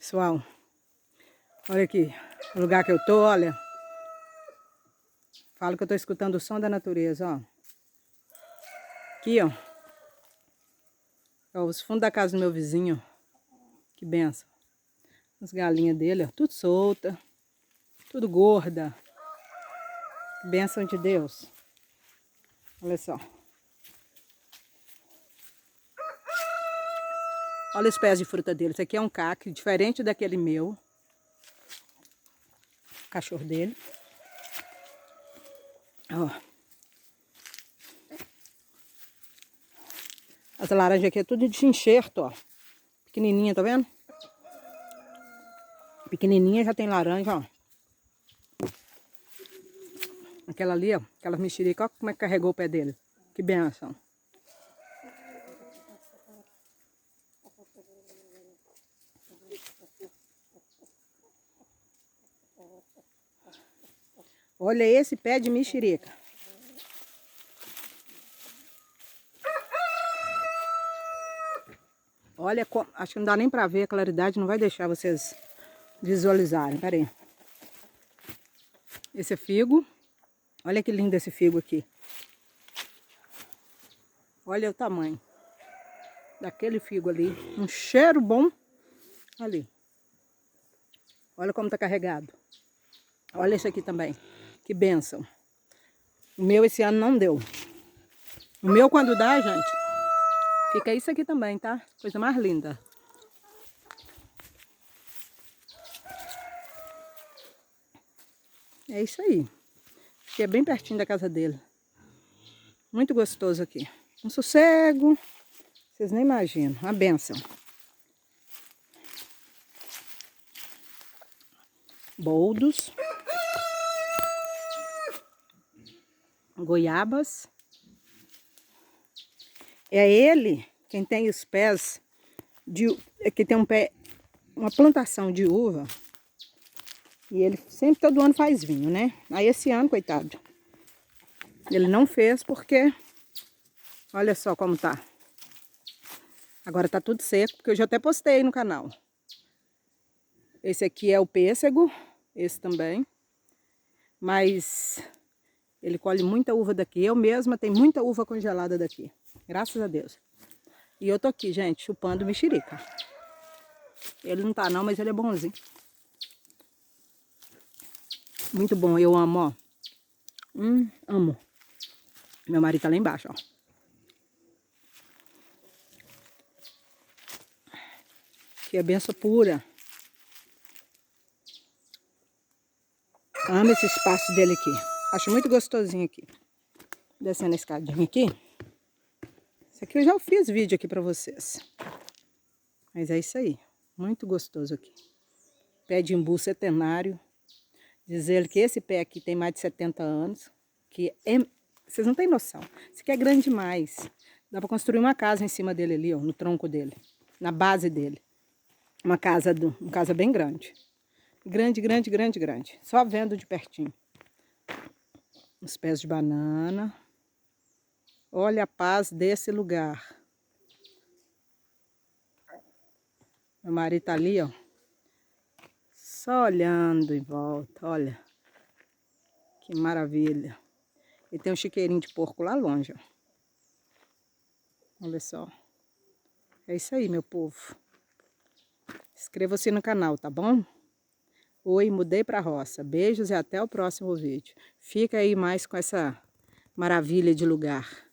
Pessoal, olha aqui, o lugar que eu tô, olha. Falo que eu tô escutando o som da natureza, ó. Aqui, ó. É os fundos da casa do meu vizinho. Que benção. As galinhas dele, ó, tudo solta. Tudo gorda. Que benção de Deus. Olha só. Olha os pés de fruta dele. Esse aqui é um cacre, diferente daquele meu. O cachorro dele. Ó. As laranjas aqui é tudo de enxerto, ó. Pequenininha, tá vendo? Pequenininha já tem laranja, ó. Aquela ali, ó. Aquela mexerica, ó como é que carregou o pé dele. Que benção. Olha esse pé de mexerica. Olha, acho que não dá nem pra ver, a claridade não vai deixar vocês visualizarem. Pera aí. Esse é figo. Olha que lindo esse figo aqui. Olha o tamanho daquele figo ali. Um cheiro bom. Ali. Olha como tá carregado. Olha esse aqui também. Que bênção. O meu esse ano não deu. O meu quando dá, gente, fica isso aqui também, tá? Coisa mais linda. É isso aí. Aqui é bem pertinho da casa dele. Muito gostoso aqui. Um sossego. Vocês nem imaginam. Uma bênção. Boldos. Goiabas. É ele quem tem os pés de... que tem um pé... uma plantação de uva. E ele sempre, todo ano faz vinho, né? Aí esse ano, coitado, ele não fez porque... olha só como tá. Agora tá tudo seco, porque eu já até postei no canal. Esse aqui é o pêssego, esse também. Mas ele colhe muita uva daqui. Eu mesma tenho muita uva congelada daqui. Graças a Deus. E eu tô aqui, gente, chupando mexerica. Ele não tá não, mas ele é bonzinho. Muito bom, eu amo, ó. Amo. Meu marido tá lá embaixo, ó. Que é benção pura. Amo esse espaço dele aqui. Acho muito gostosinho aqui. Descendo a escadinha aqui. Isso aqui eu já fiz vídeo aqui pra vocês. Mas é isso aí. Muito gostoso aqui. Pé de imbu centenário. Diz ele que esse pé aqui tem mais de 70 anos. Que é... vocês não têm noção. Isso aqui é grande demais. Dá pra construir uma casa em cima dele ali, ó. No tronco dele. Na base dele. Uma casa bem grande. Grande, grande, grande, grande. Só vendo de pertinho. Os pés de banana. Olha a paz desse lugar. Meu marido tá ali, ó. Só olhando em volta, olha. Que maravilha. E tem um chiqueirinho de porco lá longe, ó. Olha só. É isso aí, meu povo. Inscreva-se no canal, tá bom? Oi, mudei pra roça. Beijos e até o próximo vídeo. Fica aí mais com essa maravilha de lugar.